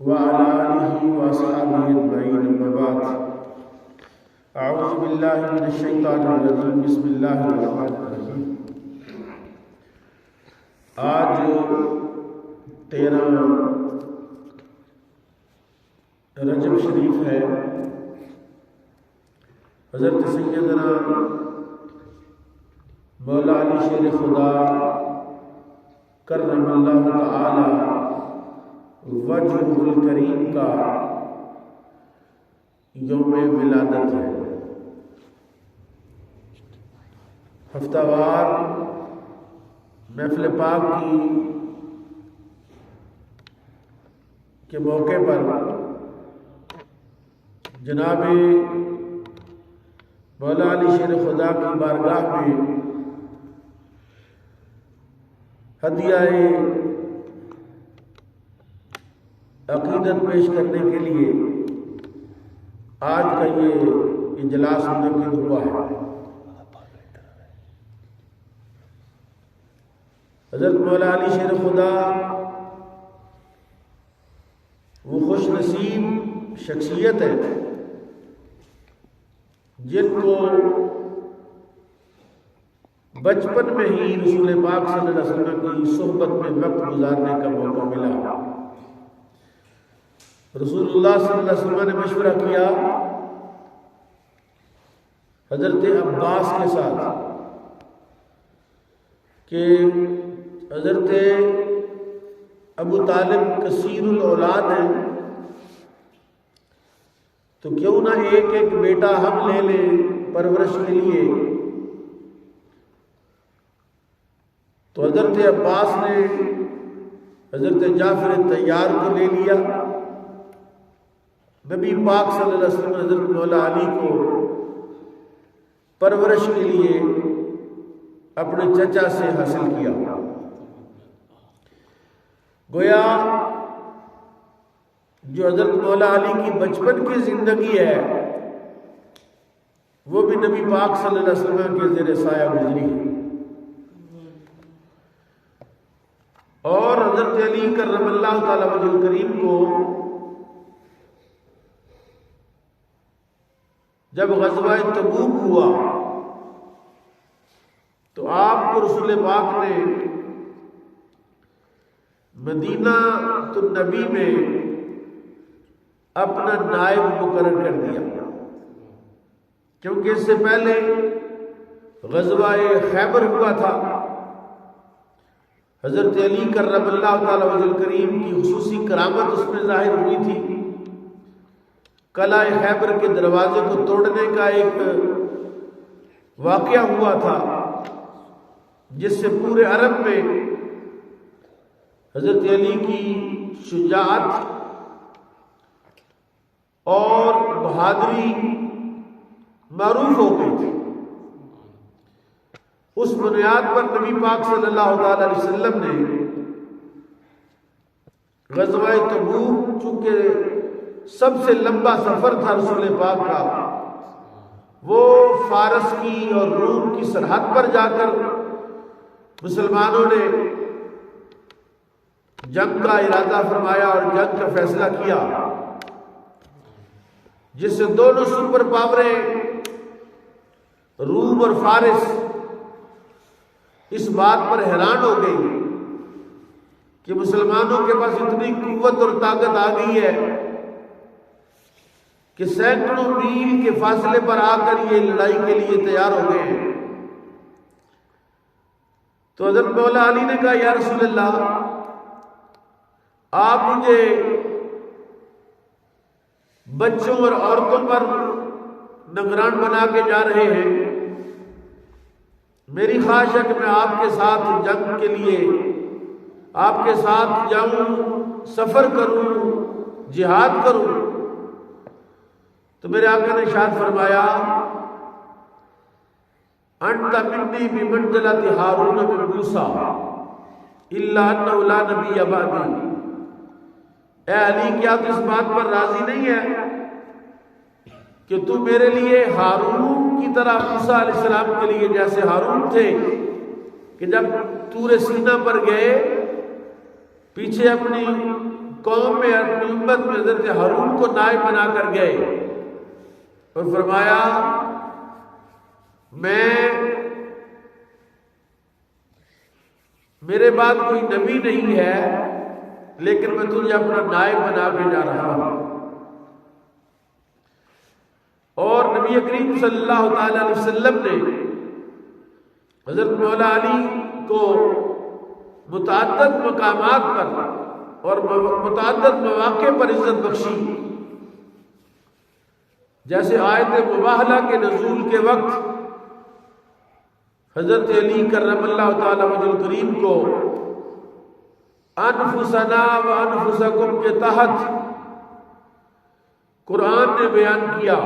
وعلى آله وأصحابه أجمعين أما بعد أعوذ بالله من الشيطان الرجيم بسم الله الرحمن الرحيم۔ آج 13 رجب شریف ہے۔ حضرت سیدنا مولا علی شیر خدا کرم اللہ تعالی وجہ الکریم کا یوم ولادت ہے۔ ہفتہ وار محفل پاک کے موقع پر جناب مولا علی شیر خدا کی بارگاہ میں ہدیہ عقیدت پیش کرنے کے لیے آج کا یہ اجلاس منعقد ہوا ہے۔ حضرت مولا علی شیر خدا وہ خوش نصیب شخصیت ہے جن کو بچپن میں ہی رسول پاک صلی اللہ علیہ وسلم کی صحبت میں وقت گزارنے کا موقع ملا۔ رسول اللہ صلی اللہ علیہ وسلم نے مشورہ کیا حضرت عباس کے ساتھ کہ حضرت ابو طالب کثیر الاولاد ہیں، تو کیوں نہ ایک ایک بیٹا ہم لے لیں پرورش کے لیے۔ تو حضرت عباس نے حضرت جعفر طیار کو لے لیا۔ نبی پاک صلی اللہ علیہ وسلم نے حضرت مولا علی کو پرورش کے لیے اپنے چچا سے حاصل کیا۔ گویا جو حضرت مولا علی کی بچپن کی زندگی ہے وہ بھی نبی پاک صلی اللہ علیہ وسلم کے زیر سایہ گزری ہے، اور حضرت علی کرم اللہ تعالی وجہ الکریم کو جب غزوہ تبوک ہوا تو آپ کو رسول پاک نے مدینہ النبی میں اپنا نائب مقرر کر دیا، کیونکہ اس سے پہلے غزوہ خیبر ہوا تھا۔ حضرت علی کرم اللہ تعالی وجہ الکریم کی خصوصی کرامت اس میں ظاہر ہوئی تھی۔ قلعہ خیبر کے دروازے کو توڑنے کا ایک واقعہ ہوا تھا جس سے پورے عرب میں حضرت علی کی شجاعت اور بہادری معروف ہو گئی تھی۔ اس بنیاد پر نبی پاک صلی اللہ علیہ وسلم نے غزوہ تبوک، چونکہ سب سے لمبا سفر تھا رسول پاک کا، وہ فارس کی اور روم کی سرحد پر جا کر مسلمانوں نے جنگ کا ارادہ فرمایا اور جنگ کا فیصلہ کیا، جس سے دونوں سپر پاوریں روم اور فارس اس بات پر حیران ہو گئی کہ مسلمانوں کے پاس اتنی قوت اور طاقت آ گئی ہے کہ سینکڑوں میل کے فاصلے پر آ کر یہ لڑائی کے لیے تیار ہو گئے ہیں۔ تو حضرت مولا علی نے کہا یا رسول اللہ، آپ مجھے بچوں اور عورتوں پر نگران بنا کے جا رہے ہیں، میری خواہش ہے کہ میں آپ کے ساتھ جنگ کے لیے آپ کے ساتھ جاؤں، سفر کروں، جہاد کروں۔ تو میرے آقا نے ارشاد فرمایا انت منی بمنزلۃ ہارون من موسیٰ الا انہ لا نبی بعدی۔ اے علی، کیا تو اس بات پر راضی نہیں ہے کہ تو میرے لیے ہارون کی طرح موسیٰ علیہ السلام کے لیے جیسے ہارون تھے کہ جب طور سینہ پر گئے پیچھے اپنی قوم میں اپنی امت میں حضرت ہارون کو نائب بنا کر گئے اور فرمایا میرے بعد کوئی نبی نہیں ہے لیکن میں تجھے اپنا نائب بنا کے جا رہا ہوں. اور نبی کریم صلی اللہ تعالی علیہ وسلم نے حضرت مولا علی کو متعدد مقامات پر اور متعدد مواقع پر عزت بخشی. جیسے آیت مباہلہ کے نزول کے وقت حضرت علی کرم اللہ تعالی وجہ الکریم کو انفسنا و انفسکم کے تحت قرآن نے بیان کیا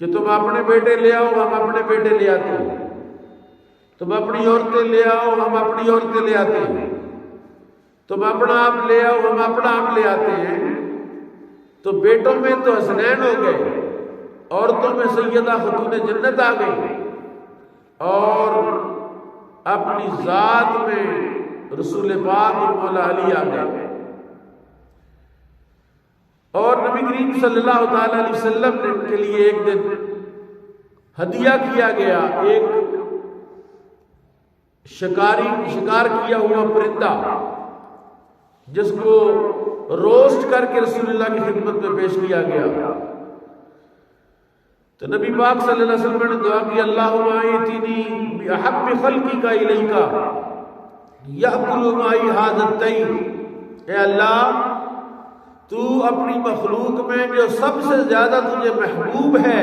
کہ تم اپنے بیٹے لے آؤ ہم اپنے بیٹے لے آتے ہیں، تم اپنی عورتیں لے آؤ ہم اپنی عورتیں لے آتے ہیں، تم اپنا آپ لے آؤ ہم اپنا آپ لے آتے ہیں. تو بیٹوں میں تو حسنین ہو گئے، عورتوں میں سیدہ خاتون جنت آ گئی، اور اپنی ذات میں رسول پاک مولا علی آ گئے. اور نبی کریم صلی اللہ تعالی علیہ وسلم نے ان کے لیے ایک دن ہدیہ کیا گیا، ایک شکار کیا ہوا پرندہ جس کو روسٹ کر کے رسول اللہ کی خدمت میں پیش کیا گیا. تو نبی پاک صلی اللہ علیہ وسلم نے دعا کی اللہم آئیتنی بأحب خلقک الیک یأکل معی ھذا الطیر. اے اللہ تو اپنی مخلوق میں جو سب سے زیادہ تجھے محبوب ہے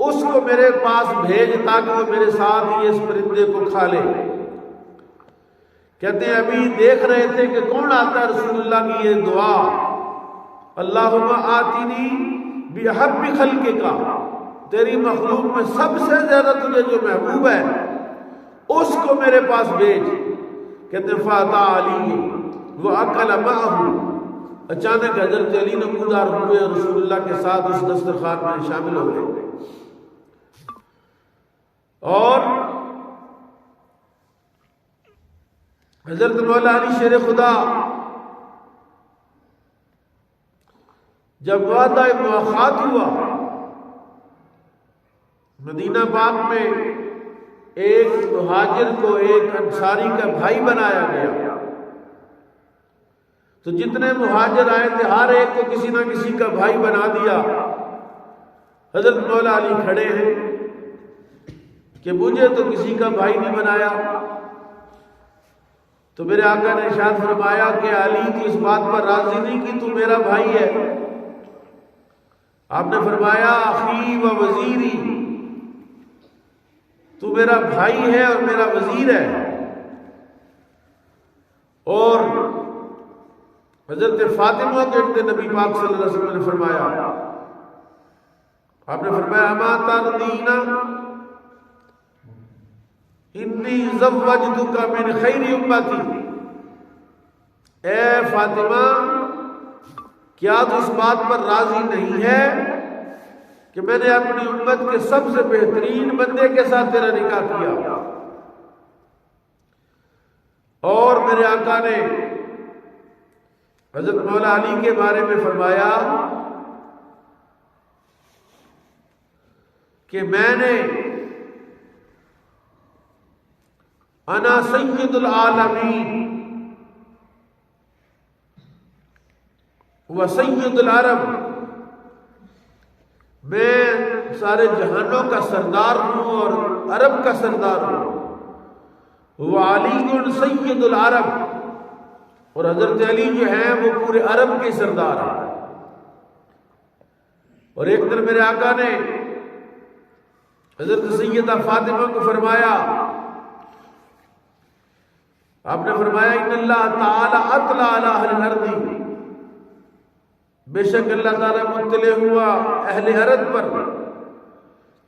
اس کو میرے پاس بھیج تاکہ وہ میرے ساتھ ہی اس پرندے کو کھا لے. کہتے ہیں ابھی دیکھ رہے تھے کہ کون آتا ہے رسول اللہ کی یہ دعا اللہم آتینی بأحب خلقک، تیری مخلوق میں سب سے زیادہ تجھے جو محبوب ہے اس کو میرے پاس بھیج. کہتے ہیں فاتا علی وأکل معہ، اچانک حضرت علی نمودار ہوئے اور رسول اللہ کے ساتھ اس دسترخوان میں شامل ہو گئے. اور حضرت مولا علی شیر خدا جب وعدہ مواخات ہوا، مدینہ پاک میں ایک مہاجر کو ایک انصاری کا بھائی بنایا گیا. تو جتنے مہاجر آئے تھے ہر ایک کو کسی نہ کسی کا بھائی بنا دیا. حضرت مولا علی کھڑے ہیں کہ مجھے تو کسی کا بھائی نہیں بنایا. تو میرے آقا نے ارشاد فرمایا کہ علی تو اس بات پر راضی نہیں کہ تو میرا بھائی ہے. آپ نے فرمایا اخی و وزیری، تو میرا بھائی ہے اور میرا وزیر ہے. اور حضرت فاطمہ کے نبی پاک صلی اللہ علیہ وسلم نے فرمایا، آپ نے فرمایا اما ترضین انی زوجتک من خیر امتی. اے فاطمہ کیا تو اس بات پر راضی نہیں ہے کہ میں نے اپنی امت کے سب سے بہترین بندے کے ساتھ تیرا نکاح کیا. اور میرے آقا نے حضرت مولا علی کے بارے میں فرمایا کہ میں نے انا سید العالمین و سید العرب، میں سارے جہانوں کا سردار ہوں اور عرب کا سردار ہوں. وعلی سید العرب، اور حضرت علی جو ہیں وہ پورے عرب کے سردار ہیں. اور ایک دن میرے آقا نے حضرت سیدہ فاطمہ کو فرمایا، آپ نے فرمایا ان اللہ تعالی اطلع علی اہل الارض، بے شک اللہ تعالیٰ مطلع ہوا اہل ارض پر.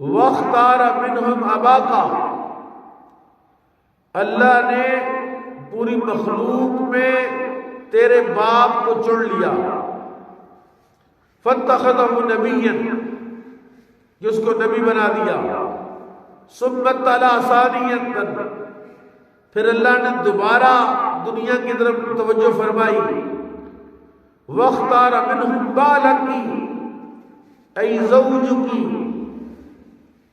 واختار منہم اباکا، اللہ نے پوری مخلوق میں تیرے باپ کو چن لیا. فاتخذہ نبیا، جس کو نبی بنا دیا. ثم طلع ثانیۃ، پھر اللہ نے دوبارہ دنیا کی طرف توجہ فرمائی. واختار منہم بالکی ای زوجکی.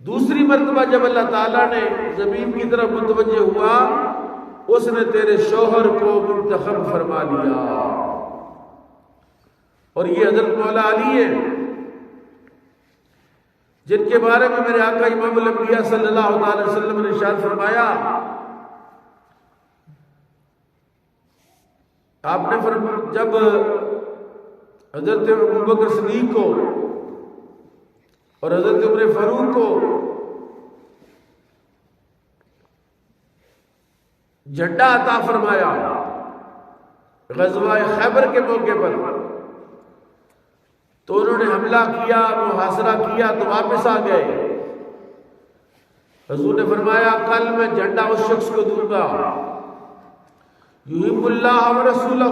دوسری مرتبہ جب اللہ تعالیٰ نے زمین کی طرف متوجہ ہوا اس نے تیرے شوہر کو منتخب فرما لیا. اور یہ حضرت مولا علی ہے جن کے بارے میں میرے آقا امام الانبیاء صلی اللہ علیہ وسلم نے ارشاد فرمایا. آپ نے جب حضرت ابوبکر صدیق کو اور حضرت عمر فاروق کو جھنڈا عطا فرمایا غزوہ خیبر کے موقع پر، تو انہوں نے حملہ کیا، محاصرہ کیا تو واپس آ گئے. حضور نے فرمایا کل میں جھنڈا اس شخص کو دوں گا یحب اللہ ورسولہ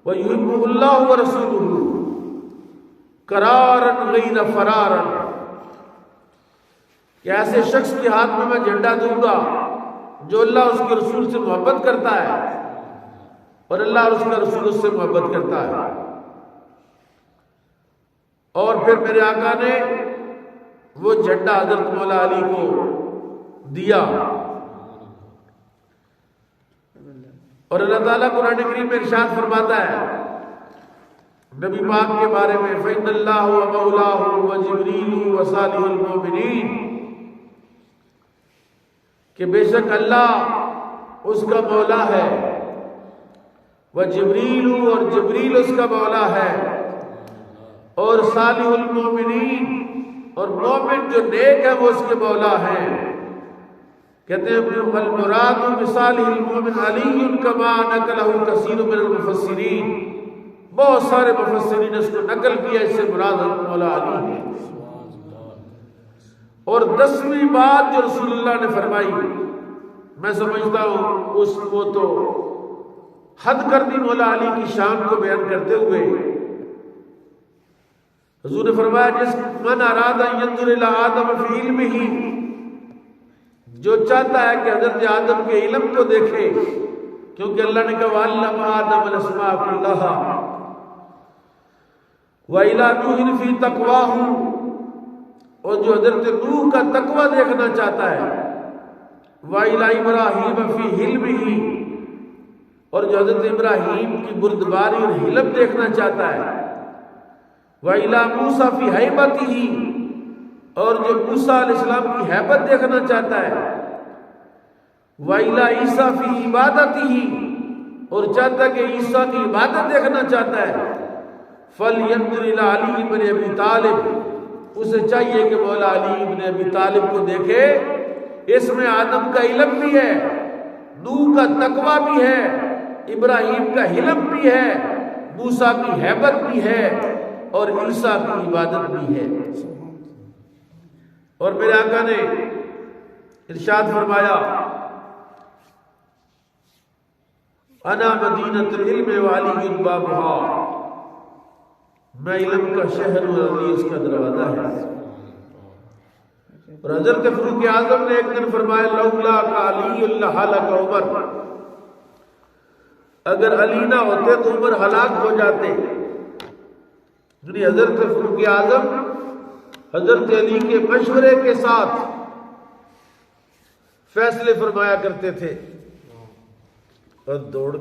ویحبہ اللہ ورسولہ قرارا غیر فرارا. کہ ایسے شخص کے ہاتھ میں جھنڈا دوں گا جو اللہ اس کے رسول سے محبت کرتا ہے اور اللہ اور اس کا رسول اس سے محبت کرتا ہے. اور پھر میرے آقا نے وہ جھنڈا حضرت مولا علی کو دیا. اور اللہ تعالیٰ قرآن کریم میں ارشاد فرماتا ہے نبی پاک کے بارے میں فإن اللہ ومولاہ وجبریل وصالح المؤمنین، کہ بے شک اللہ اس کا مولا ہے، وجبریل اور جبریل اس کا مولا ہے، اور صالح المؤمنین اور مومن جو نیک ہے وہ اس کے مولا ہیں. کہتے ہیں المراد بصالح المؤمن علی کما نقلہ کثیر من المفسرین. بہت سارے مفسرین نے اس کو نقل کیا، اس سے مراد مولا علی ہے. اور 10ویں بات جو رسول اللہ نے فرمائی میں سمجھتا ہوں اس کو تو حد کر دی مولا علی کی شان کو بیان کرتے ہوئے. حضور نے فرمایا جس من اراد ان ينظر الى آدم فی علمہ، جو چاہتا ہے کہ حضرت آدم کے علم کو دیکھے، کیونکہ اللہ نے کہا وعلم آدم الاسماء کلھا، وإلی نوح فی تقواہ، اور جو حضرت نوح کا تقوی دیکھنا چاہتا ہے، وإلی ابراہیم فی حلمہ، اور جو حضرت ابراہیم کی بردباری اور حلم دیکھنا چاہتا ہے، وإلی موسیٰ فی ہیبتہ، اور جو موسیٰ علیہ السلام کی ہیبت دیکھنا چاہتا ہے، وإلی عیسیٰ فی عبادتہ، اور چاہتا ہے کہ عیسیٰ کی عبادت دیکھنا چاہتا ہے، فَلْيَنْظُرْ إِلَىٰ عَلِيِّ بْنِ أَبِي طالب، اسے چاہیے کہ مولا علی بن ابی طالب کو دیکھے. اس میں آدم کا علم بھی ہے، نوح کا تقوی بھی ہے، ابراہیم کا حلم بھی ہے، موسیٰ کی ہیبت بھی ہے، اور عیسیٰ کی عبادت بھی ہے. اور میرے آقا نے ارشاد فرمایا انا مدینۃ العلم وعلی بابھا، میں علم کا شہر ہوں، علی اس کا دروازہ ہے. اور حضرت فاروق اعظم نے ایک دن فرمایا لولا کا علی لہلک عمر، اگر علی نہ ہوتے تو عمر ہلاک ہو جاتے. یعنی حضرت فاروق اعظم حضرت علی کے مشورے کے ساتھ فیصلے فرمایا کرتے تھے. اور دوڑ